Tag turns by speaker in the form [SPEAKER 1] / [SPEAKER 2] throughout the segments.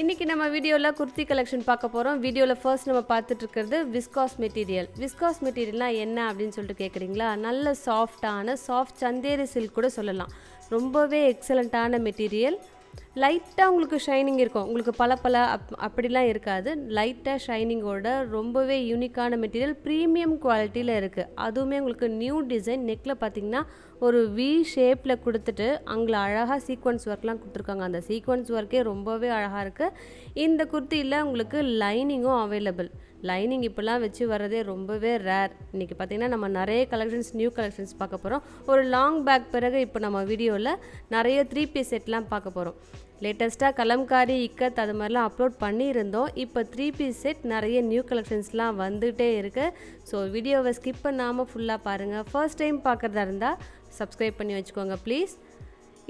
[SPEAKER 1] இன்றைக்கி நம்ம வீடியோவில் குர்த்தி கலெக்ஷன் பார்க்க போகிறோம். வீடியோவில் ஃபர்ஸ்ட் நம்ம பார்த்துட்டு இருக்கிறது விஸ்காஸ் மெட்டீரியல். விஸ்காஸ் மெட்டீரியல்னால் என்ன அப்படின்னு சொல்லிட்டு கேட்குறீங்களா? நல்ல சாஃப்ட் சந்தேரி சில்க் கூட சொல்லலாம். ரொம்பவே எக்ஸலண்ட்டான மெட்டீரியல். லைட்டாக உங்களுக்கு ஷைனிங் இருக்கும், உங்களுக்கு பல அப்படிலாம் இருக்காது. லைட்டாக ஷைனிங்கோட ரொம்பவே யூனிக்கான மெட்டீரியல், ப்ரீமியம் குவாலிட்டியில் இருக்குது. அதுவுமே உங்களுக்கு நியூ டிசைன். நெக்கில் பார்த்திங்கன்னா ஒரு வி ஷேப்பில் கொடுத்துட்டு அங்கே அழகாக சீக்வன்ஸ் ஒர்க்லாம் கொடுத்துருக்காங்க. அந்த சீக்வன்ஸ் ஒர்க்கே ரொம்பவே அழகாக இருக்குது. இந்த குர்த்தியில் உங்களுக்கு லைனிங்கும் அவைலபிள். லைனிங் இப்போலாம் வச்சு வர்றதே ரொம்பவே ரேர். இன்றைக்கி பார்த்திங்கன்னா நம்ம நிறைய கலெக்ஷன்ஸ், நியூ கலெக்ஷன்ஸ் பார்க்க போகிறோம். ஒரு லாங் பேக் பிறகு இப்போ நம்ம வீடியோவில் நிறைய 3 பீஸ் செட்லாம் பார்க்க போகிறோம். லேட்டஸ்ட்டாக கலம்காரி, இக்கத் அது மாதிரிலாம் அப்லோட் பண்ணியிருந்தோம். இப்போ 3 பீஸ் செட் நிறைய நியூ கலெக்ஷன்ஸ்லாம் வந்துகிட்டே இருக்குது. ஸோ வீடியோவை ஸ்கிப் பண்ணாமல் ஃபுல்லாக பாருங்கள். ஃபர்ஸ்ட் டைம் பார்க்குறதா இருந்தால் சப்ஸ்கிரைப் பண்ணி வச்சுக்கோங்க ப்ளீஸ்.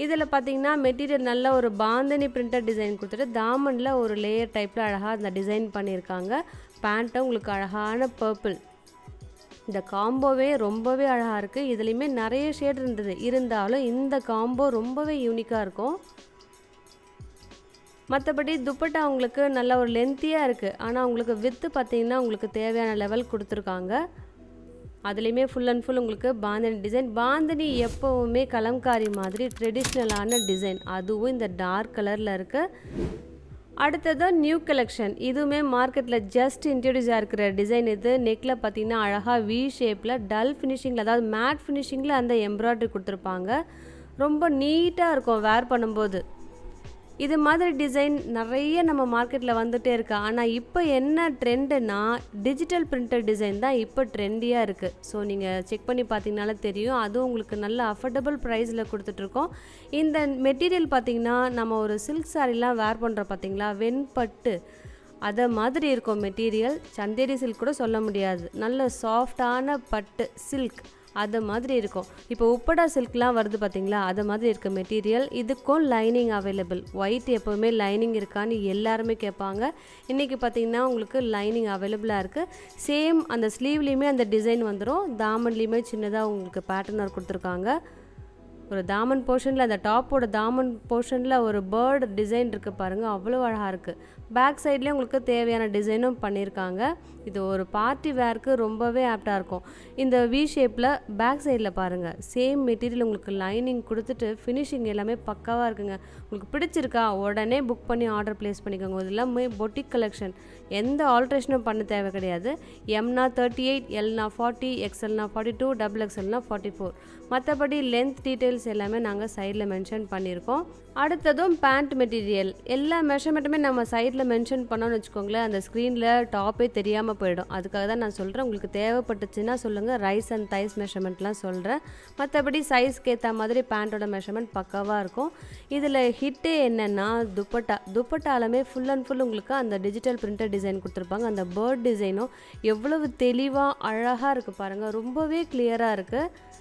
[SPEAKER 1] இதில் பார்த்தீங்கன்னா மெட்டீரியல் நல்ல ஒரு பாந்தனி பிரிண்டட் டிசைன் கொடுத்துட்டு தாமனில் ஒரு லேயர் டைப்பில் அழகாக அந்த டிசைன் பண்ணியிருக்காங்க. பேண்ட்டும் உங்களுக்கு அழகான பர்பிள். இந்த காம்போவே ரொம்பவே அழகாக இருக்குது. இதுலேயுமே நிறைய ஷேட் இருந்தாலும் இந்த காம்போ ரொம்பவே யூனிக்காக இருக்கும். மற்றபடி துப்பட்டா உங்களுக்கு நல்ல ஒரு லென்த்தியாக இருக்குது. ஆனால் உங்களுக்கு வித்து பார்த்திங்கன்னா உங்களுக்கு தேவையான லெவல் கொடுத்துருக்காங்க. அதுலேயுமே ஃபுல் அண்ட் ஃபுல் உங்களுக்கு பாந்தனி டிசைன். பாந்தனி எப்போவுமே கலம்காரி மாதிரி ட்ரெடிஷ்னலான டிசைன், அதுவும் இந்த டார்க் கலரில் இருக்குது. அடுத்தது நியூ கலெக்ஷன். இதுவுமே மார்க்கெட்டில் ஜஸ்ட் இன்ட்ரடியூஸ் ஆகிருக்கிற டிசைன். இது நெக்கில் பார்த்திங்கன்னா அழகாக வி ஷேப்பில் டல் ஃபினிஷிங்கில், அதாவது மேட் ஃபினிஷிங்கில் அந்த எம்ப்ராய்டரி கொடுத்துருப்பாங்க. ரொம்ப நீட்டாக இருக்கும் வேர் பண்ணும்போது. இது மாதிரி டிசைன் நிறைய நம்ம மார்க்கெட்டில் வந்துகிட்டே இருக்குது. ஆனால் இப்போ என்ன ட்ரெண்டுனா டிஜிட்டல் பிரிண்டட் டிசைன் தான் இப்போ ட்ரெண்டியாக இருக்குது. ஸோ நீங்கள் செக் பண்ணி பார்த்தீங்கனாலே தெரியும். அதுவும் உங்களுக்கு நல்ல அஃபோர்டபுள் ப்ரைஸில் கொடுத்துட்ருக்கோம். இந்த மெட்டீரியல் பார்த்திங்கன்னா நம்ம ஒரு சில்க் சாரீலாம் வேர் பண்ணுற பார்த்திங்களா, வெண்பட்டு அதை மாதிரி இருக்கும் மெட்டீரியல். சந்தேரி சில்க் கூட சொல்ல முடியாது. நல்ல சாஃப்டான பட்டு சில்க் அது மாதிரி இருக்கும். இப்போ உப்படா சில்க்லாம் வருது பார்த்திங்களா, அது மாதிரி இருக்க மெட்டீரியல். இதுக்கும் லைனிங் அவைலபிள். ஒயிட் எப்போவுமே லைனிங் இருக்கான்னு எல்லாருமே கேட்பாங்க. இன்றைக்கி பார்த்திங்கன்னா உங்களுக்கு லைனிங் அவைலபிளாக இருக்குது. சேம் அந்த ஸ்லீவ்லேயுமே அந்த டிசைன் வந்துடும். தாமன்லேயுமே சின்னதாக உங்களுக்கு பேட்டர்னர் கொடுத்துருக்காங்க. ஒரு தாமன் போர்ஷனில், அந்த டாப்போட தாமன் போர்ஷனில் ஒரு பேர்டு டிசைன் இருக்குது பாருங்கள், அவ்வளோ அழகாக இருக்குது. பேக் சைட்லேயே உங்களுக்கு தேவையான டிசைனும் பண்ணியிருக்காங்க. இது ஒரு பார்ட்டி வேர்க்கு ரொம்பவே ஆப்டாக இருக்கும். இந்த வி ஷேப்பில் பேக் சைடில் பாருங்கள், சேம் மெட்டீரியல் உங்களுக்கு லைனிங் கொடுத்துட்டு ஃபினிஷிங் எல்லாமே பக்காவாக இருக்குங்க. உங்களுக்கு பிடிச்சிருக்கா உடனே புக் பண்ணி ஆர்டர் ப்ளேஸ் பண்ணிக்கோங்க. இது எல்லாமே பொட்டிக் கலெக்ஷன், எந்த ஆல்ட்ரேஷனும் பண்ண தேவை கிடையாது. எம்னா 38, எல்னா 40, எக்ஸ்எல்னா 42, டபுள் எக்ஸ்எல்னா 44. மற்றபடி லென்த் டீட்டெயில்ஸ் எல்லாமே நாங்கள் சைடில் மென்ஷன் பண்ணியிருக்கோம். அடுத்ததும் பேண்ட் மெட்டீரியல். எல்லா மெஷர்மெண்ட்டுமே நம்ம சைடில் மென்ஷன் பண்ணோன்னு வச்சுக்கோங்களேன், அந்த ஸ்க்ரீனில் டாப்பே தெரியாமல் போயிடும். அதுக்காக தான் நான் சொல்கிறேன். உங்களுக்கு தேவைப்பட்டுச்சுன்னா சொல்லுங்கள், ரைஸ் அண்ட் தைஸ் மெஷர்மெண்ட்லாம் சொல்கிறேன். மற்றபடி சைஸ்க்கு ஏற்ற மாதிரி பேண்ட்டோட மெஷர்மெண்ட் பக்காவாக இருக்கும். இதில் ஹிட்டே என்னென்னா துப்பட்டாலுமே ஃபுல் அண்ட் ஃபுல் உங்களுக்கு அந்த டிஜிட்டல் பிரிண்டட் டிசைன் கொடுத்துருப்பாங்க. அந்த பேர்ட் டிசைனும் எவ்வளவு தெளிவாக அழகாக இருக்குது பாருங்கள், ரொம்பவே கிளியராக இருக்குது.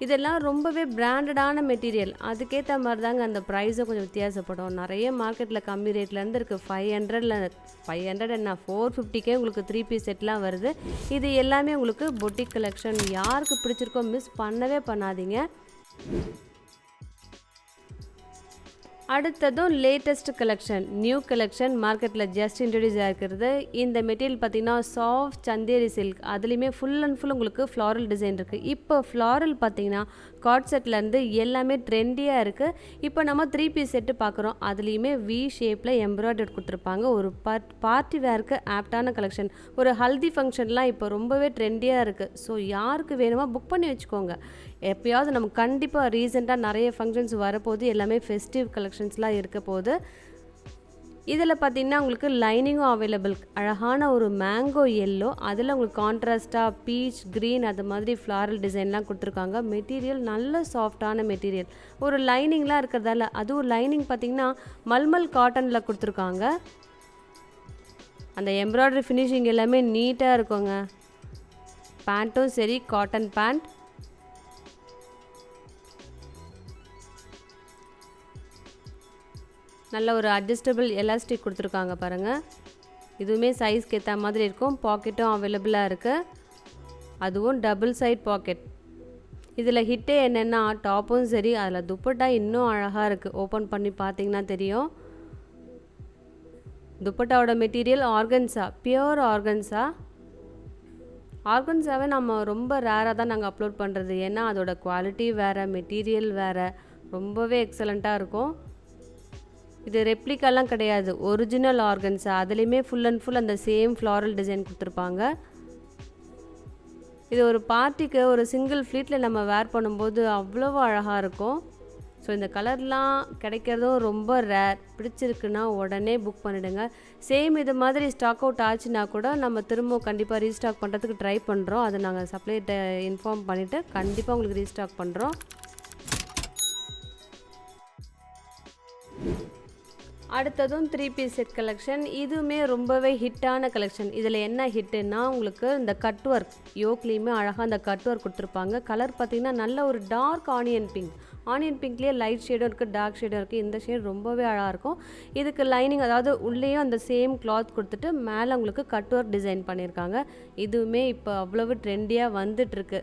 [SPEAKER 1] இதெல்லாம் ரொம்பவே பிராண்டடான மெட்டீரியல். அதுக்கேற்ற மாதிரி தாங்க அந்த ப்ரைஸும் கொஞ்சம் வித்தியாசப்படும். நிறைய மார்க்கெட்டில் கம்மி ரேட்லேருந்து இருக்குது. 500 என்ன 450 உங்களுக்கு 3 பீஸ் செட்லாம் வருது. இது எல்லாமே உங்களுக்கு பொட்டிக் கலெக்ஷன். யாருக்கு பிடிச்சிருக்கோ மிஸ் பண்ணவே பண்ணாதீங்க. அடுத்ததும் லேட்டஸ்ட் கலெக்ஷன், நியூ கலெக்ஷன், மார்க்கெட்டில் ஜஸ்ட் இன்ட்ரடியூஸ் ஆகிருக்கிறது. இந்த மெட்டீரியல் பார்த்திங்கன்னா சாஃப்ட் சந்தேரி சில்க். அதுலேயுமே ஃபுல் அண்ட் ஃபுல் உங்களுக்கு ஃப்ளாரல் டிசைன் இருக்குது. இப்போ ஃப்ளாரல் பார்த்திங்கன்னா கார்ட் செட்லேருந்து எல்லாமே ட்ரெண்டியாக இருக்குது. இப்போ நம்ம 3 பீஸ் செட்டு பார்க்குறோம். அதுலேயுமே வி ஷேப்பில் எம்ப்ராய்டரி கொடுத்துருப்பாங்க. ஒரு பார்ட்டி வேருக்கு ஆப்டான கலெக்ஷன். ஒரு ஹல்தி ஃபங்க்ஷன்லாம் இப்போ ரொம்பவே ட்ரெண்டியாக இருக்குது. ஸோ யாருக்கு வேணுமோ புக் பண்ணி வச்சுக்கோங்க. எப்போயாவது நம்ம கண்டிப்பாக ரீசெண்டாக நிறைய ஃபங்க்ஷன்ஸ் வரப்போது, எல்லாமே ஃபெஸ்டிவ் கலெக்ஷன்ஸ்லாம் இருக்க போது. இதில் பார்த்திங்கன்னா உங்களுக்கு லைனிங்கும் அவைலபிள். அழகான ஒரு மேங்கோ எல்லோ, அதில் உங்களுக்கு கான்ட்ராஸ்ட்டாக பீச் க்ரீன் அது மாதிரி ஃப்ளாரல் டிசைன்லாம் கொடுத்துருக்காங்க. மெட்டீரியல் நல்ல சாஃப்டான மெட்டீரியல். ஒரு லைனிங்லாம் இருக்கிறதால, அதுவும் லைனிங் பார்த்திங்கன்னா மல்மல் காட்டனில் கொடுத்துருக்காங்க. அந்த எம்ப்ராய்டரி ஃபினிஷிங் எல்லாமே நீட்டாக இருக்குங்க. பேண்ட்டும் சரி, காட்டன் பேண்ட். நல்ல ஒரு அட்ஜஸ்டபிள் எலாஸ்டிக் கொடுத்துருக்காங்க பாருங்கள். இதுவுமே சைஸ்க்கு ஏற்ற மாதிரி இருக்கும். பாக்கெட்டும் அவைலபிளாக இருக்குது. அதுவும் டபுள் சைட் பாக்கெட். இதில் ஹிட்டே என்னென்னா டாப்பும் சரி, அதில் துப்பட்டா இன்னும் அழகாக இருக்குது. ஓப்பன் பண்ணி பார்த்தீங்கன்னா தெரியும். துப்பட்டாவோட மெட்டீரியல் ஆர்கன்ஸா, பியூர் ஆர்கன்ஸா. ஆர்கன்ஸாவே நம்ம ரொம்ப ரேராக தான் நாங்கள் அப்லோட் பண்ணுறது. ஏன்னா அதோட குவாலிட்டி வேறு, மெட்டீரியல் வேறு, ரொம்பவே எக்ஸலண்ட்டாக இருக்கும். இது ரெப்ளிகாலாம் கிடையாது, ஒரிஜினல் ஆர்கன்ஸா. அதுலேயுமே ஃபுல் அண்ட் ஃபுல் அந்த சேம் ஃப்ளாரல் டிசைன் கொடுத்துருப்பாங்க. இது ஒரு பார்ட்டிக்கு ஒரு சிங்கிள் ஃப்ளீட்டில் நம்ம வேர் பண்ணும்போது அவ்வளோ அழகாக இருக்கும். ஸோ இந்த கலர்லாம் கிடைக்கிறதும் ரொம்ப ரேர். பிடிச்சிருக்குன்னா உடனே புக் பண்ணிவிடுங்க. சேம் இது மாதிரி ஸ்டாக் அவுட் ஆச்சுன்னா கூட நம்ம திரும்ப கண்டிப்பாக ரீஸ்டாக் பண்ணுறதுக்கு ட்ரை பண்ணுறோம். அதை நாங்கள் சப்ளைட்ட இன்ஃபார்ம் பண்ணிவிட்டு கண்டிப்பாக உங்களுக்கு ரீஸ்டாக் பண்ணுறோம். அடுத்ததும் 3 பீஸ் செட் கலெக்ஷன். இதுவுமே ரொம்பவே ஹிட்டான கலெக்ஷன். இதில் என்ன ஹிட்டுன்னா உங்களுக்கு இந்த கட் ஒர்க் யோக்லேயுமே அழகாக அந்த கட் ஒர்க் கொடுத்துருப்பாங்க. கலர் பார்த்திங்கன்னா நல்ல ஒரு டார்க் ஆனியன் பிங்க். ஆனியன் பிங்க்லேயே லைட் ஷேடும் இருக்குது, டார்க் ஷேடும் இருக்குது. இந்த ஷேட் ரொம்பவே அழகாக இருக்கும். இதுக்கு லைனிங், அதாவது உள்ளேயும் அந்த சேம் கிளாத் கொடுத்துட்டு மேலே உங்களுக்கு கட் ஒர்க் டிசைன் பண்ணியிருக்காங்க. இதுவுமே இப்போ அவ்வளவு ட்ரெண்டியாக வந்துட்டுருக்கு.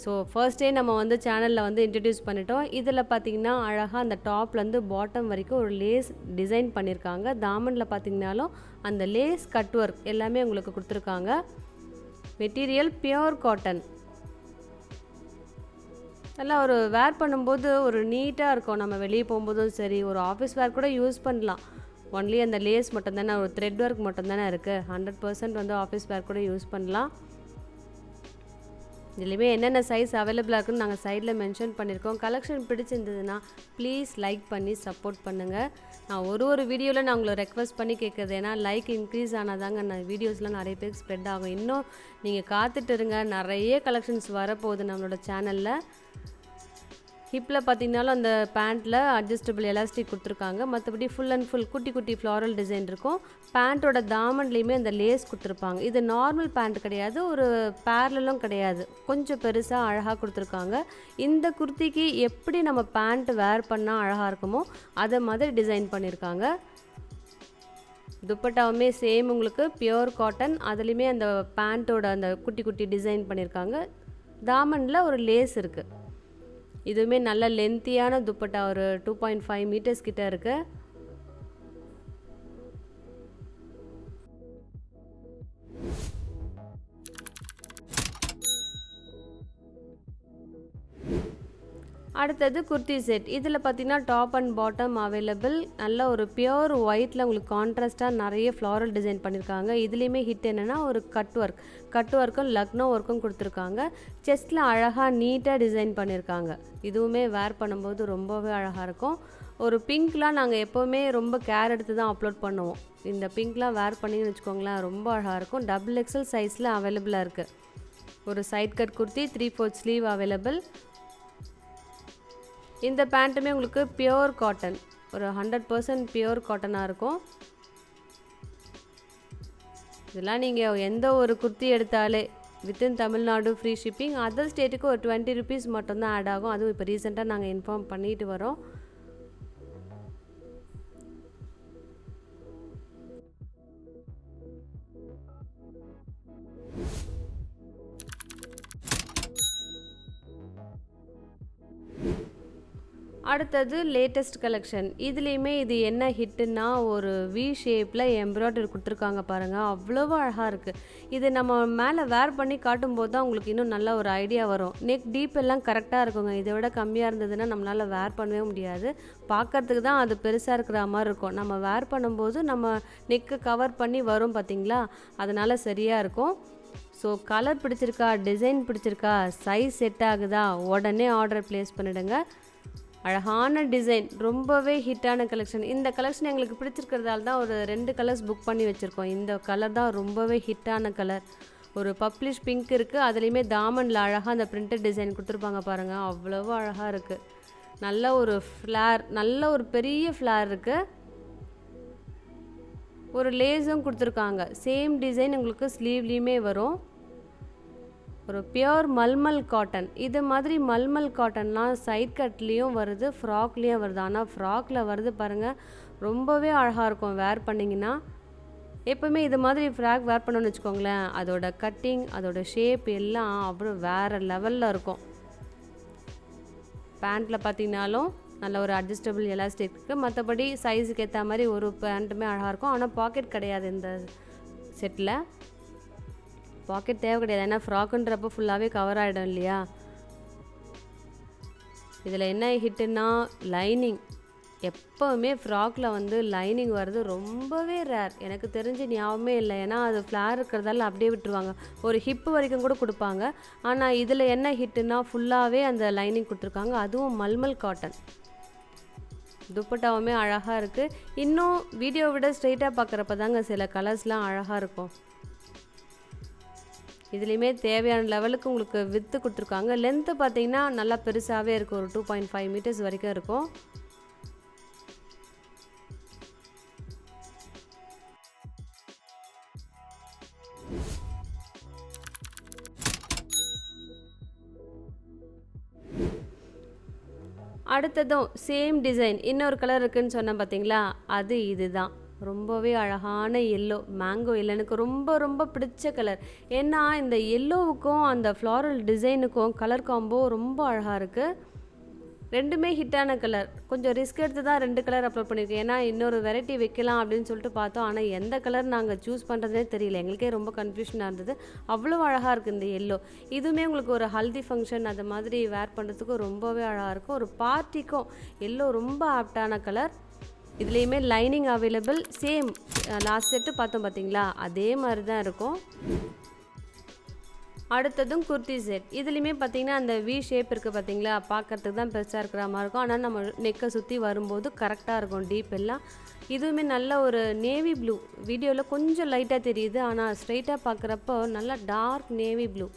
[SPEAKER 1] ஸோ ஃபர்ஸ்டே நம்ம வந்து சேனலில் வந்து இன்ட்ரடியூஸ் பண்ணிட்டோம். இதில் பார்த்திங்கன்னா அழகாக அந்த டாப்லேருந்து பாட்டம் வரைக்கும் ஒரு லேஸ் டிசைன் பண்ணியிருக்காங்க. தாமனில் பார்த்திங்கனாலும் அந்த லேஸ் கட் ஒர்க் எல்லாமே உங்களுக்கு கொடுத்துருக்காங்க. Material pure cotton. நல்லா ஒரு வேர் பண்ணும்போது ஒரு நீட்டாக இருக்கும். நம்ம வெளியே போகும்போதும் சரி, ஒரு ஆஃபீஸ் வேர் கூட யூஸ் பண்ணலாம். ஒன்லி அந்த லேஸ் மட்டும் தானே, ஒரு த்ரெட் ஒர்க் மட்டும் தானே இருக்குது. 100% வந்து ஆஃபீஸ் வேர் கூட யூஸ் பண்ணலாம். இதுலேயுமே என்னென்ன சைஸ் அவைலபிளாக இருக்குன்னு நாங்கள் சைடில் மென்ஷன் பண்ணியிருக்கோம். கலெக்ஷன் பிடிச்சிருந்ததுன்னா ப்ளீஸ் லைக் பண்ணி சப்போர்ட் பண்ணுங்கள். நான் ஒரு வீடியோவில் நான் உங்களை ரெக்வஸ்ட் பண்ணி கேட்குறது, ஏன்னா லைக் இன்க்ரீஸ் ஆனாதாங்க நான் வீடியோஸ்லாம் நிறைய பேருக்கு ஸ்ப்ரெட் ஆகும். இன்னும் நீங்கள் காத்துட்டு இருங்க, நிறைய கலெக்ஷன்ஸ் வரப்போகுது நம்மளோட சேனலில். ஹிப்பில் பார்த்திங்கனாலும் அந்த பேண்ட்டில் அட்ஜஸ்டபிள் எலாஸ்டிக் கொடுத்துருக்காங்க. மற்றபடி ஃபுல் அண்ட் ஃபுல் குட்டி குட்டி ஃப்ளாரல் டிசைன் இருக்கும். பேண்ட்டோட தாமன்லேயுமே அந்த லேஸ் கொடுத்துருப்பாங்க. இது நார்மல் பேண்ட் கிடையாது, ஒரு பேரலும் கிடையாது, கொஞ்சம் பெருசாக அழகாக கொடுத்துருக்காங்க. இந்த குர்த்திக்கு எப்படி நம்ம பேண்ட் வேர் பண்ணால் அழகாக இருக்குமோ அதை மாதிரி டிசைன் பண்ணியிருக்காங்க. துப்பட்டாவுமே சேம் உங்களுக்கு பியூர் காட்டன். அதுலேயுமே அந்த பேண்ட்டோட அந்த குட்டி குட்டி டிசைன் பண்ணியிருக்காங்க. தாமனில் ஒரு லேஸ் இருக்குது. இதுவுமே நல்ல லென்த்தியான துப்பட்டா, ஒரு 2.5 மீட்டர்ஸ் கிட்ட இருக்குது. அடுத்தது குர்த்தி செட். இதில் பார்த்தீங்கன்னா டாப் அண்ட் பாட்டம் அவைலபிள். நல்ல ஒரு பியூர் ஒயிட்டில் உங்களுக்கு கான்ட்ராஸ்ட்டாக நிறைய ஃப்ளாரல் டிசைன் பண்ணியிருக்காங்க. இதுலேயுமே ஹிட் என்னென்னா ஒரு கட் ஒர்க்கும் லக்னோ ஒர்க்கும் கொடுத்துருக்காங்க. செஸ்ட்டில் அழகாக நீட்டாக டிசைன் பண்ணியிருக்காங்க. இதுவுமே வேர் பண்ணும்போது ரொம்பவே அழகாக இருக்கும். ஒரு பிங்க்லாம் நாங்கள் எப்போவுமே ரொம்ப கேர் எடுத்து தான் அப்லோட் பண்ணுவோம். இந்த பிங்க்லாம் வேர் பண்ணிங்கன்னு வச்சுக்கோங்களேன், ரொம்ப அழகாக இருக்கும். XXL சைஸில் அவைலபிளாக இருக்குது. ஒரு side cut kurti 3/4 sleeve available. இந்த பேண்ட்டுமே உங்களுக்கு பியூர் காட்டன், ஒரு 100% பியூர் காட்டனாக இருக்கும். இதெல்லாம் நீங்கள் எந்த ஒரு குர்த்தி எடுத்தாலே within Tamil Nadu free shipping. Other ஸ்டேட்டுக்கு ஒரு 20 rupees மட்டும்தான் ஆட் ஆகும். அதுவும் இப்போ ரீசெண்டாக நாங்கள் இன்ஃபார்ம் பண்ணிட்டு வரோம். அடுத்தது லேட்டஸ்ட் கலெக்ஷன். இதுலேயுமே இது என்ன ஹிட்டுன்னா ஒரு வி ஷேப்பில் எம்ப்ராய்டரி கொடுத்துருக்காங்க பாருங்கள், அவ்வளோ அழகாக இருக்குது. இது நம்ம மேலே வேர் பண்ணி காட்டும்போது தான் உங்களுக்கு இன்னும் நல்ல ஒரு ஐடியா வரும். நெக் டீப் எல்லாம் கரெக்டாக இருக்குங்க. இதை விட கம்மியாக இருந்ததுன்னா நம்மளால் வேர் பண்ணவே முடியாது. பார்க்கறதுக்கு தான் அது பெருசாக இருக்கிற மாதிரி இருக்கும். நம்ம வேர் பண்ணும்போது நம்ம நெக்கு கவர் பண்ணி வரும் பார்த்திங்களா, அதனால் சரியாக இருக்கும். ஸோ கலர் பிடிச்சிருக்கா, டிசைன் பிடிச்சிருக்கா, சைஸ் செட் ஆகுதா, உடனே ஆர்டர் ப்ளேஸ் பண்ணிவிடுங்க. அழகான டிசைன், ரொம்பவே ஹிட்டான கலெக்ஷன். இந்த கலெக்ஷன் எங்களுக்கு பிடிச்சிருக்கிறதால தான் ஒரு 2 கலர்ஸ் புக் பண்ணி வச்சுருக்கோம். இந்த கலர் தான் ரொம்பவே ஹிட்டான கலர். ஒரு பப்ளிஷ் பிங்க் இருக்குது. அதுலேயுமே தாமனில் அழகாக அந்த பிரிண்டட் டிசைன் கொடுத்துருப்பாங்க பாருங்கள், அவ்வளோ அழகாக இருக்குது. நல்ல ஒரு ஃப்ளார், நல்ல ஒரு பெரிய ஃப்ளார் இருக்குது. ஒரு லேஸும் கொடுத்துருக்காங்க. சேம் டிசைன் உங்களுக்கு ஸ்லீவ்லேயுமே வரும். ஒரு பியூர் மல்மல் காட்டன். இது மாதிரி மல்மல் காட்டன்லாம் சைட் கட்லேயும் வருது, ஃப்ராக்லேயும் வருது. ஆனால் ஃப்ராக்கில் வருது பாருங்கள், ரொம்பவே அழகாக இருக்கும் வேர் பண்ணிங்கன்னா. எப்போவுமே இது மாதிரி ஃப்ராக் வேர் பண்ணணும்னு வச்சுக்கோங்களேன், அதோட கட்டிங், அதோட ஷேப் எல்லாம் அப்புறம் வேறு லெவலில் இருக்கும். பேண்ட்டில் பார்த்தீங்கன்னாலும் நல்ல ஒரு அட்ஜஸ்டபிள் எலாஸ்டிக் இருக்குது. மற்றபடி சைஸுக்கு ஏற்ற மாதிரி ஒரு பேண்ட்டுமே அழகாக இருக்கும். ஆனால் பாக்கெட் கிடையாது இந்த செட்டில். பாக்கெட் தேவை கிடையாது, ஏன்னா ஃப்ராக்குன்றப்போ ஃபுல்லாகவே கவர் ஆகிடும் இல்லையா. இதில் என்ன ஹிட்டுன்னா லைனிங். எப்போவுமே ஃப்ராக்கில் வந்து லைனிங் வர்றது ரொம்பவே ரேர். எனக்கு தெரிஞ்சு ஞாபகமே இல்லை, ஏன்னா அது ஃப்ளார் இருக்கிறதால அப்படியே விட்டுருவாங்க. ஒரு ஹிப்பு வரைக்கும் கூட கொடுப்பாங்க. ஆனால் இதில் என்ன ஹிட்டுன்னா ஃபுல்லாகவே அந்த லைனிங் கொடுத்துருக்காங்க, அதுவும் மல்மல் காட்டன். துப்பட்டாவுமே அழகாக இருக்குது. இன்னும் வீடியோ விட ஸ்ட்ரெயிட்டாக பார்க்குறப்ப தாங்க சில கலர்ஸ்லாம் அழகாக இருக்கும். இதுலேயுமே தேவையான லெவலுக்கு உங்களுக்கு வித்து கொடுத்துருக்காங்க. லென்த்து பார்த்தீங்கன்னா நல்லா பெருசாகவே இருக்கும், ஒரு 2.5 மீட்டர்ஸ் வரைக்கும் இருக்கும். அடுத்ததும் சேம் டிசைன் இன்னொரு கலர் இருக்குதுன்னு சொன்னேன் பார்த்தீங்களா, அது இதுதான். ரொம்பவே அழகான எல்லோ, மேங்கோ எல்லோ எனக்கு ரொம்ப ரொம்ப பிடிச்ச கலர். ஏன்னா இந்த எல்லோவுக்கும் அந்த ஃப்ளாரல் டிசைனுக்கும் கலர் காம்போ ரொம்ப அழகாக இருக்குது. ரெண்டுமே ஹிட்டான கலர். கொஞ்சம் ரிஸ்க் எடுத்து தான் 2 கலர் அப்லோட் பண்ணியிருக்கேன், ஏன்னா இன்னொரு வெரைட்டி வைக்கலாம் அப்படின்னு சொல்லிட்டு பார்த்தோம். ஆனால் எந்த கலர் நாங்கள் சூஸ் பண்ணுறதுனே தெரியல, எங்களுக்கே ரொம்ப கன்ஃபியூஷனாக இருந்தது. அவ்வளோ அழகாக இருக்குது இந்த எல்லோ. இதுவுமே உங்களுக்கு ஒரு ஹல்தி ஃபங்க்ஷன் அது மாதிரி வேர் பண்ணுறதுக்கும் ரொம்பவே அழகாக இருக்கும். ஒரு பார்ட்டிக்கும் எல்லோ ரொம்ப ஆப்டான கலர். இதுலேயுமே lining available. Same last set பார்த்தோம் பார்த்தீங்களா, அதே மாதிரி தான் இருக்கும். அடுத்ததும் குர்த்தி செட். இதுலேயுமே பார்த்தீங்கன்னா அந்த வி ஷேப் இருக்குது பார்த்தீங்களா, பார்க்குறதுக்கு தான் பெருசாக இருக்கிற மாதிரி இருக்கும். ஆனால் நம்ம நெக்கை சுற்றி வரும்போது கரெக்டாக இருக்கும் டீப் எல்லாம். இதுவுமே நல்ல ஒரு நேவி ப்ளூ. வீடியோவில் கொஞ்சம் லைட்டாக தெரியுது, ஆனால் ஸ்ட்ரைட்டாக பார்க்குறப்போ நல்லா டார்க் நேவி ப்ளூ.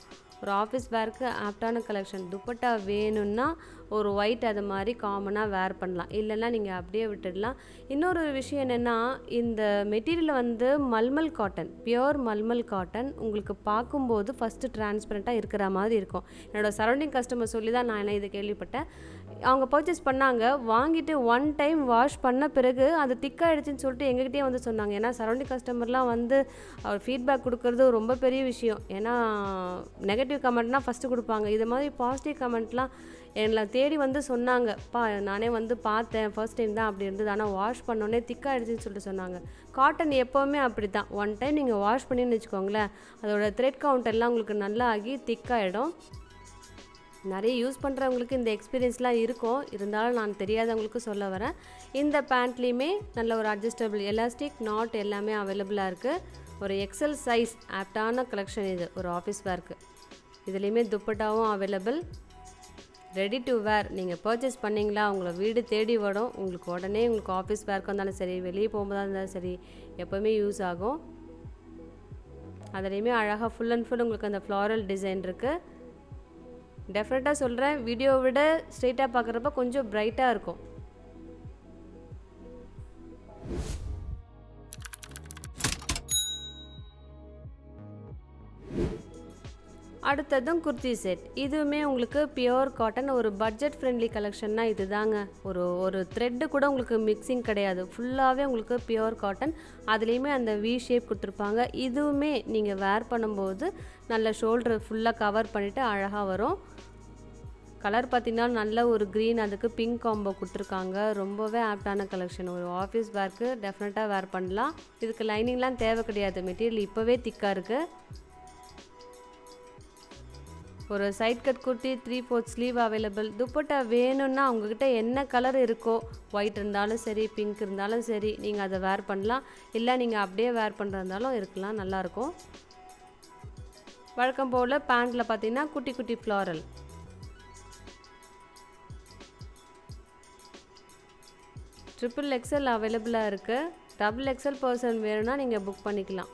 [SPEAKER 1] ஒரு ஆஃபீஸ் வேருக்கு ஆப்டான கலெக்ஷன். துப்பட்டா வேணும்னா ஒரு ஒயிட் அது மாதிரி காமனாக வேர் பண்ணலாம், இல்லைன்னா நீங்கள் அப்படியே விட்டுடலாம். இன்னொரு விஷயம் என்னென்னா, இந்த மெட்டீரியல் வந்து mulmul cotton, pure mulmul cotton. உங்களுக்கு பார்க்கும்போது ஃபஸ்ட்டு டிரான்ஸ்பரண்ட்டாக இருக்கிற மாதிரி இருக்கும். என்னோடய சரௌண்டிங் கஸ்டமர் சொல்லி தான் நான் இதை கேள்விப்பட்டேன். அவங்க பர்ச்சேஸ் பண்ணாங்க, வாங்கிட்டு 1 டைம் வாஷ் பண்ண பிறகு அது திக்காகிடுச்சின்னு சொல்லிட்டு எங்ககிட்டயே வந்து சொன்னாங்க. ஏன்னா சரௌண்டிங் கஸ்டமர்லாம் வந்து அவர் ஃபீட்பேக் கொடுக்குறது ரொம்ப பெரிய விஷயம். ஏன்னா நெகட்டிவ் கமெண்ட்னால் ஃபஸ்ட்டு கொடுப்பாங்க. இது மாதிரி பாசிட்டிவ் கமெண்ட்லாம் என்னை தேடி வந்து சொன்னாங்க. நானே வந்து பார்த்தேன், ஃபர்ஸ்ட் டைம் தான் அப்படி இருந்தது, ஆனால் வாஷ் பண்ணோன்னே திக்காகிடுச்சின்னு சொல்லிட்டு சொன்னாங்க. காட்டன் எப்போவுமே அப்படி தான். 1 டைம் நீங்கள் வாஷ் பண்ணின்னு வச்சுக்கோங்களேன், அதோட த்ரெட் கவுண்ட் எல்லாம் உங்களுக்கு நல்லா ஆகி திக்காகிடும். நிறைய யூஸ் பண்ணுறவங்களுக்கு இந்த எக்ஸ்பீரியன்ஸ்லாம் இருக்கும், இருந்தாலும் நான் தெரியாதவங்களுக்கு சொல்ல வரேன். இந்த பேண்ட்லேயுமே நல்ல ஒரு அட்ஜஸ்டபிள் எலாஸ்டிக் நாட் எல்லாமே அவைலபிளாக இருக்குது. ஒரு எக்ஸல் சைஸ் ஆப்டான கலெக்ஷன் இது ஒரு ஆஃபீஸ் வேர்க்கு. இதுலேயுமே துப்பட்டாவும் அவைலபிள். ரெடி டு வேர். நீங்கள் பர்ச்சேஸ் பண்ணிங்களா, உங்களை வீடு தேடி வரும். உங்களுக்கு உடனே உங்களுக்கு ஆஃபீஸ் வேர்க்கு வந்தாலும் சரி, வெளியே போகும்போதா இருந்தாலும் சரி, எப்போவுமே யூஸ் ஆகும். அதுலேயுமே அழகாக ஃபுல் அண்ட் ஃபுல் உங்களுக்கு அந்த ஃப்ளாரல் டிசைன் இருக்குது. டெஃபினட்டாக சொல்கிறேன், வீடியோவை விட ஸ்ட்ரெயிட்டாக பார்க்குறப்ப கொஞ்சம் பிரைட்டாக இருக்கும். அடுத்ததும் குர்த்தி செட். இதுவுமே உங்களுக்கு பியோர் காட்டன், ஒரு பட்ஜெட் ஃப்ரெண்ட்லி கலெக்ஷன்னா இது தாங்க. ஒரு த்ரெட்டு கூட உங்களுக்கு மிக்சிங் கிடையாது, ஃபுல்லாகவே உங்களுக்கு பியோர் காட்டன். அதுலேயுமே அந்த வி ஷேப் கொடுத்துருப்பாங்க. இதுவுமே நீங்கள் வேர் பண்ணும்போது நல்ல ஷோல்டர் ஃபுல்லாக கவர் பண்ணிவிட்டு அழகாக வரும். கலர் பார்த்திங்கன்னா நல்ல ஒரு க்ரீன், அதுக்கு பிங்க் காம்போ கொடுத்துருக்காங்க. ரொம்பவே ஆப்டான கலெக்ஷன். ஒரு ஆஃபீஸ் வேர்க்கு டெஃபினட்டாக வேர் பண்ணலாம். இதுக்கு லைனிங்லாம் தேவை கிடையாது, மெட்டீரியல் இப்போவே திக்காக இருக்குது. ஒரு side cut kurti 3/4 sleeve available. Dupatta வேணும்னா உங்ககிட்ட என்ன கலர் இருக்கோ, ஒயிட் இருந்தாலும் சரி, பிங்க் இருந்தாலும் சரி, நீங்கள் அதை வேர் பண்ணலாம். இல்லை நீங்கள் அப்படியே வேர் பண்ணுறதாலும் இருக்கலாம், நல்லாயிருக்கும். வழக்கம் போல் பேண்ட்டில் பார்த்தீங்கன்னா குட்டி குட்டி ஃப்ளாரல். XXL அவைலபிளாக இருக்குது. XXL பர்சன் வேணும்னா நீங்கள் புக் பண்ணிக்கலாம்.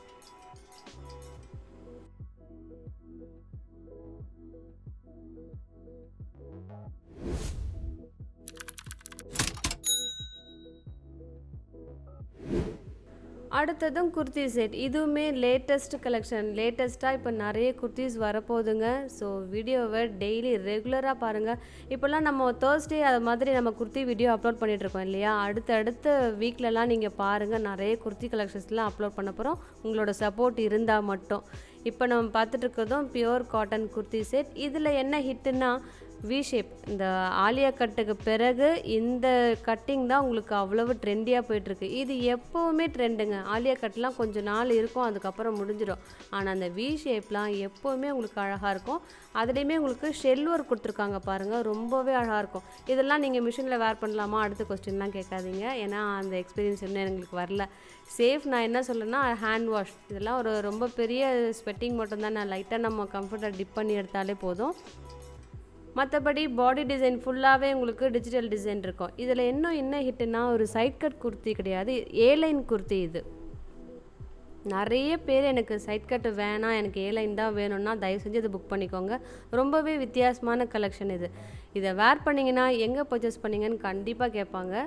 [SPEAKER 1] அடுத்ததும் குர்த்தி செட். இதுவுமே லேட்டஸ்ட் கலெக்ஷன். லேட்டஸ்ட்டாக இப்போ நிறைய குர்த்திஸ் வரப்போகுதுங்க. ஸோ வீடியோவை டெய்லி ரெகுலராக பாருங்கள். இப்போல்லாம் நம்ம தேர்ஸ்டே அது மாதிரி நம்ம குர்த்தி வீடியோ அப்லோட் பண்ணிகிட்ருக்கோம் இல்லையா. அடுத்த வீக்லலாம் நீங்கள் பாருங்கள், நிறைய குர்த்தி கலெக்ஷன்ஸ்லாம் அப்லோட் பண்ண போகிறோம். உங்களோட சப்போர்ட் இருந்தால் மட்டும். இப்போ நம்ம பார்த்துட்ருக்கிறதும் பியோர் காட்டன் குர்த்தி செட். இதில் என்ன ஹிட்டுன்னா, வி ஷேப். இந்த ஆலியா கட்டுக்கு பிறகு இந்த கட்டிங் தான் உங்களுக்கு அவ்வளவு ட்ரெண்டியாக போயிட்டுருக்கு. இது எப்போவுமே ட்ரெண்டுங்க. ஆலியா கட்லாம் கொஞ்சம் நாள் இருக்கும், அதுக்கப்புறம் முடிஞ்சிடும். ஆனால் அந்த வி ஷேப்லாம் எப்போவுமே உங்களுக்கு அழகாக இருக்கும். அதுலேயுமே உங்களுக்கு ஷெல் ஒர்க் கொடுத்துருக்காங்க பாருங்கள், ரொம்பவே அழகாக இருக்கும். இதெல்லாம் நீங்கள் மிஷினில் வேர் பண்ணலாமா அடுத்த கொஸ்டின்லாம் கேட்காதீங்க, ஏன்னா அந்த எக்ஸ்பீரியன்ஸ் இன்னும் எங்களுக்கு வரல. சேஃப் நான் என்ன சொல்லுன்னா ஹேண்ட் வாஷ். இதெல்லாம் ஒரு ரொம்ப பெரிய ஸ்வெட்டிங் மட்டும்தான், நான் லைட்டாக நம்ம கம்ஃபர்ட்டாக டிப் பண்ணி எடுத்தாலே போதும். மற்றபடி பாடி டிசைன் ஃபுல்லாகவே உங்களுக்கு டிஜிட்டல் டிசைன் இருக்கும். இதில் என்ன ஹிட்டுன்னா ஒரு சைட் கட் குர்த்தி கிடையாது, ஏலைன் குர்த்தி. இது நிறைய பேர் எனக்கு சைட் கட்டு வேணாம், எனக்கு ஏலைன் தான் வேணும்னா தயவு செஞ்சு இதை புக் பண்ணிக்கோங்க. ரொம்பவே வித்தியாசமான கலெக்ஷன் இது. இதை வேர் பண்ணிங்கன்னா எங்கே பர்ச்சேஸ் பண்ணிங்கன்னு கண்டிப்பாக கேட்பாங்க.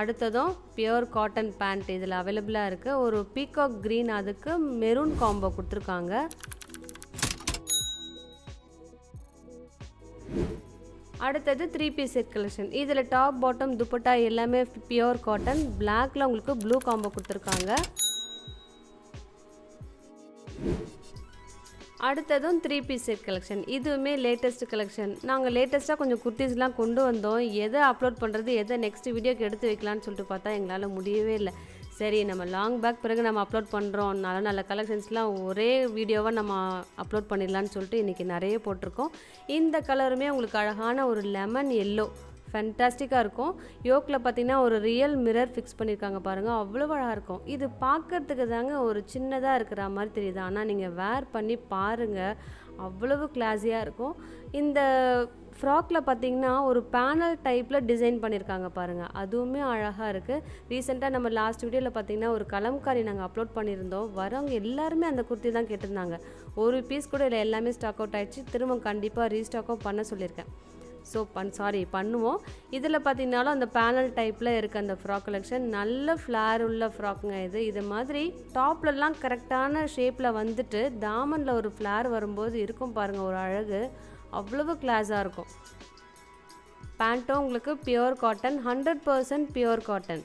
[SPEAKER 1] அடுத்ததும் பியூர் காட்டன் பேண்ட் இதில் அவைலபிளாக இருக்குது. ஒரு பீகாக் க்ரீன், அதுக்கு மெரூன் காம்போ கொடுத்துருக்காங்க. அடுத்தது 3 பீஸ் செட் கலெக்ஷன். இதில் டாப் பாட்டம் துப்பட்டா எல்லாமே பியூர் காட்டன். பிளாக்ல உங்களுக்கு ப்ளூ காம்போ கொடுத்துருக்காங்க. அடுத்ததும் 3 பீஸ் செட் கலெக்ஷன். இதுவுமே லேட்டஸ்ட் கலெக்ஷன். நாங்கள் லேட்டஸ்ட்டாக கொஞ்சம் குர்த்திஸ்லாம் கொண்டு வந்தோம். எதை அப்லோட் பண்ணுறது, எதை நெக்ஸ்ட் வீடியோக்கு எடுத்து வைக்கலான்னு சொல்லிட்டு பார்த்தா எங்களால் முடியவே இல்லை. சரி, நம்ம லாங் பேக் பிறகு நம்ம அப்லோட் பண்ணுறோம், நல்ல கலெக்ஷன்ஸ்லாம் ஒரே வீடியோவாக நம்ம அப்லோட் பண்ணிடலான்னு சொல்லிட்டு இன்றைக்கி நிறைய போட்டிருக்கோம். இந்த கலருமே உங்களுக்கு அழகான ஒரு லெமன் எல்லோ, ஃபேன்டாஸ்டிக்காக இருக்கும். யோக்கில் பார்த்திங்கன்னா ஒரு ரியல் மிரர் ஃபிக்ஸ் பண்ணியிருக்காங்க பாருங்கள், அவ்வளோ அழகாக இருக்கும். இது பார்க்குறதுக்கு தாங்க ஒரு சின்னதாக இருக்கிற மாதிரி தெரியுது, ஆனால் நீங்கள் வேர் பண்ணி பாருங்கள், அவ்வளவு கிளாஸியாக இருக்கும். இந்த ஃப்ராக்கில் பார்த்திங்கன்னா ஒரு பேனல் டைப்பில் டிசைன் பண்ணியிருக்காங்க பாருங்கள், அதுவுமே அழகாக இருக்குது. ரீசெண்டாக நம்ம லாஸ்ட் வீடியோவில் பார்த்திங்கன்னா ஒரு கலம்காரி நாங்கள் அப்லோட் பண்ணியிருந்தோம். வரவங்க எல்லாருமே அந்த குர்த்தி தான் கேட்டிருந்தாங்க. ஒரு பீஸ் கூட இல்லை, எல்லாமே ஸ்டாக் அவுட் ஆகிடுச்சு. திரும்ப கண்டிப்பாக ரீஸ்டாக்கும் பண்ண சொல்லியிருக்கேன். ஸோ பண்ணுவோம். இதில் பார்த்திங்கனாலும் அந்த பேனல் டைப்பில் இருக்க அந்த ஃப்ராக் கலெக்ஷன் நல்ல ஃப்ளார் உள்ள ஃப்ராக்குங்க. இது மாதிரி டாப்லலாம் கரெக்டான ஷேப்பில் வந்துட்டு தாமனில் ஒரு ஃப்ளார் வரும்போது இருக்கும் பாருங்கள் ஒரு அழகு, அவ்வளவு கிளாஸாக இருக்கும். பேண்ட்டும் உங்களுக்கு பியூர் காட்டன், 100% பியூர் காட்டன்.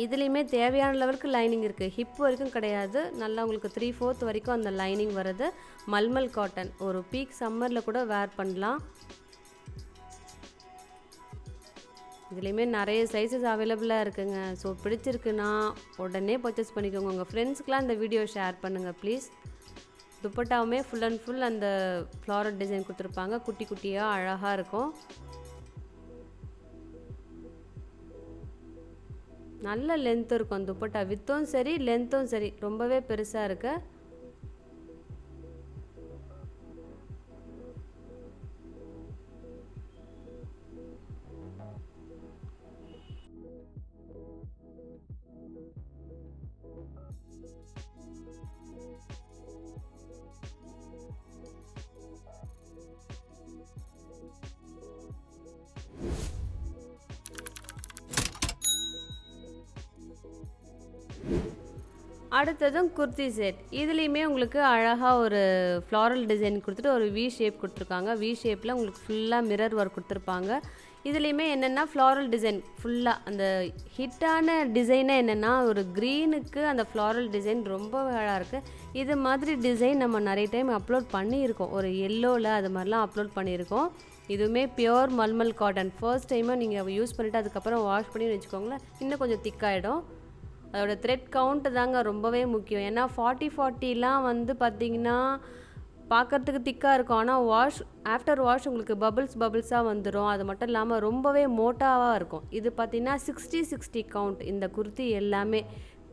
[SPEAKER 1] இதுலேயுமே தேவையான லெவலுக்கு லைனிங் இருக்குது, ஹிப் வரைக்கும் கிடையாது, நல்லா உங்களுக்கு 3/4 வரைக்கும் அந்த லைனிங் வருது. மல்மல் காட்டன், ஒரு பீக் சம்மரில் கூட வேர் பண்ணலாம். இதுலேயுமே நிறைய சைஸஸ் அவைலபிளாக இருக்குங்க. ஸோ பிடிச்சிருக்குன்னா உடனே பர்ச்சேஸ் பண்ணிக்கோங்க. உங்கள் ஃப்ரெண்ட்ஸ்க்கெலாம் இந்த வீடியோ ஷேர் பண்ணுங்கள் ப்ளீஸ். துப்பட்டாவுமே ஃபுல் அண்ட் ஃபுல் அந்த ஃப்ளாரல் டிசைன் கொடுத்துருப்பாங்க, குட்டி குட்டியாக அழகாக இருக்கும். நல்ல லென்த் இருக்கும் துப்பட்டா, வித்தும் சரி லென்த்தும் சரி, ரொம்பவே பெருசாக இருக்கு. அடுத்ததும் குர்த்தி செட். இதுலேயுமே உங்களுக்கு அழகாக ஒரு ஃப்ளாரல் டிசைன் கொடுத்துட்டு ஒரு வி ஷேப் கொடுத்துருக்காங்க. வி ஷேப்பில் உங்களுக்கு ஃபுல்லாக மிரர் ஒர்க் கொடுத்துருப்பாங்க. இதுலேயுமே என்னென்னா ஃப்ளாரல் டிசைன் ஃபுல்லாக அந்த ஹிட்டான டிசைனே என்னென்னா ஒரு க்ரீனுக்கு அந்த ஃப்ளாரல் டிசைன் ரொம்ப அழகாக இருக்குது. இது மாதிரி டிசைன் நம்ம நிறைய டைம் அப்லோட் பண்ணியிருக்கோம், ஒரு எல்லோவில் அது மாதிரிலாம் அப்லோட் பண்ணியிருக்கோம். இதுவுமே பியோர் மல்மல் காட்டன். ஃபர்ஸ்ட் டைமாக நீங்கள் யூஸ் பண்ணிவிட்டு அதுக்கப்புறம் வாஷ் பண்ணி வச்சுக்கோங்களேன், இன்னும் கொஞ்சம் திக்காகிடும். அதோட த்ரெட் கவுண்ட்டு தாங்க ரொம்பவே முக்கியம். ஏன்னா 40-40லாம் வந்து பார்த்திங்கன்னா பார்க்குறதுக்கு திக்காக இருக்கும், ஆனால் ஆஃப்டர் வாஷ் உங்களுக்கு பபிள்ஸாக வந்துடும். அது மட்டும் இல்லாமல் ரொம்பவே மோட்டாவாக இருக்கும். இது பார்த்திங்கன்னா 60-60 கவுண்ட். இந்த குர்த்தி எல்லாமே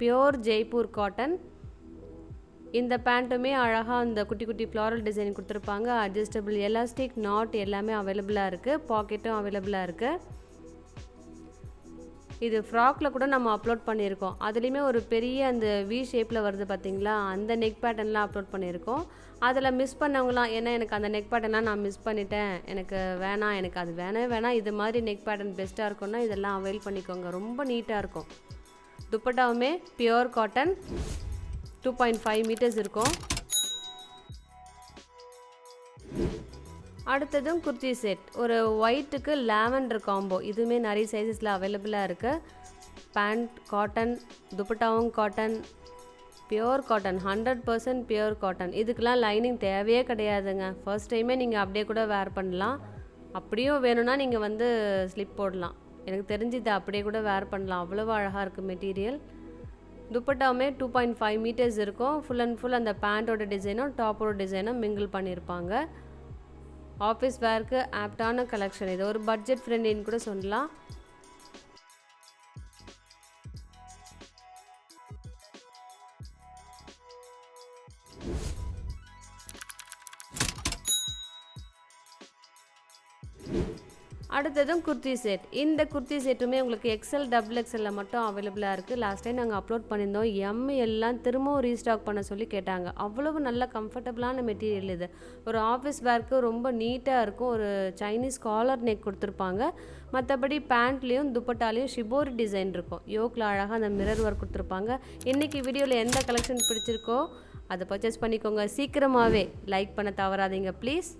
[SPEAKER 1] பியோர் ஜெய்ப்பூர் காட்டன். இந்த பேண்ட்டுமே அழகாக அந்த குட்டி குட்டி ஃப்ளாரல் டிசைன் கொடுத்துருப்பாங்க. அட்ஜஸ்டபிள் எலாஸ்டிக் நாட் எல்லாமே அவைலபிளாக இருக்குது, பாக்கெட்டும் அவைலபிளாக இருக்குது. இது ஃப்ராக்கில் கூட நம்ம அப்லோட் பண்ணியிருக்கோம். அதுலேயுமே ஒரு பெரிய அந்த வி ஷேப்பில் வருது பார்த்திங்களா, அந்த நெக் பேட்டர்ன்லாம் அப்லோட் பண்ணியிருக்கோம். அதில் மிஸ் பண்ணவங்களாம், ஏன்னா எனக்கு அந்த நெக் பேட்டர்ன்லாம் நான் மிஸ் பண்ணிட்டேன், எனக்கு வேணாம், எனக்கு அது வேணாம், இது மாதிரி நெக் பேட்டர்ன் பெஸ்ட்டாக இருக்கும்னா இதெல்லாம் அவைல் பண்ணிக்கோங்க, ரொம்ப நீட்டாக இருக்கும். துப்பட்டாவுமே பியோர் காட்டன், 2.5 மீட்டர்ஸ் இருக்கும். அடுத்ததும் குர்த்தி செட், ஒரு ஒயிட்டுக்கு லாவெண்டர் காம்போ. இதுவுமே நிறைய சைஸஸில் அவைலபிளாக இருக்குது. பேண்ட் காட்டன், துப்பட்டாவும் cotton, pure cotton 100% pure cotton. இதுக்கெலாம் லைனிங் தேவையே கிடையாதுங்க. ஃபர்ஸ்ட் டைமே நீங்கள் அப்படியே கூட வேர் பண்ணலாம். அப்படியும் வேணும்னா நீங்கள் வந்து ஸ்லிப் போடலாம். எனக்கு தெரிஞ்சு இதை அப்படியே கூட வேர் பண்ணலாம். அவ்வளோ அழகாக இருக்குது மெட்டீரியல். துப்பட்டாவுமே 2.5 மீட்டர்ஸ் இருக்கும். ஃபுல் அண்ட் ஃபுல் அந்த பேண்ட்டோட டிசைனும் டாப்போட டிசைனும் மிங்கிள் பண்ணியிருப்பாங்க. ஆஃபீஸ் வேர்க்கு ஆப்டான கலெக்ஷன். இது ஒரு பட்ஜெட் ஃப்ரெண்ட்லின்னு கூட சொல்லலாம். அடுத்ததும் குர்த்தி செட். இந்த குர்த்தி செட்டுமே உங்களுக்கு எக்ஸல் டபுள் எக்ஸலில் மட்டும் அவைலபிளாக இருக்குது. லாஸ்ட் டைம் நாங்கள் அப்லோட் பண்ணியிருந்தோம். எல்லாம் திரும்பவும் ரீஸ்டாக் பண்ண சொல்லி கேட்டாங்க. அவ்வளவு நல்ல கம்ஃபர்டபுளான மெட்டீரியல் இது. ஒரு ஆஃபீஸ் வேர்க்கு ரொம்ப நீட்டாக இருக்கும். ஒரு சைனீஸ் காலர் நெக் கொடுத்துருப்பாங்க. மற்றபடி பேண்ட்லேயும் துப்பட்டாலையும் ஷிபோரி டிசைன் இருக்கும். யோக்கில் அழகாக அந்த மிரர் ஒர்க் கொடுத்துருப்பாங்க. இன்றைக்கி வீடியோவில் எந்த கலெக்ஷன் பிடிச்சிருக்கோ அதை பர்ச்சேஸ் பண்ணிக்கோங்க. சீக்கிரமாகவே லைக் பண்ண தவறாதீங்க ப்ளீஸ்.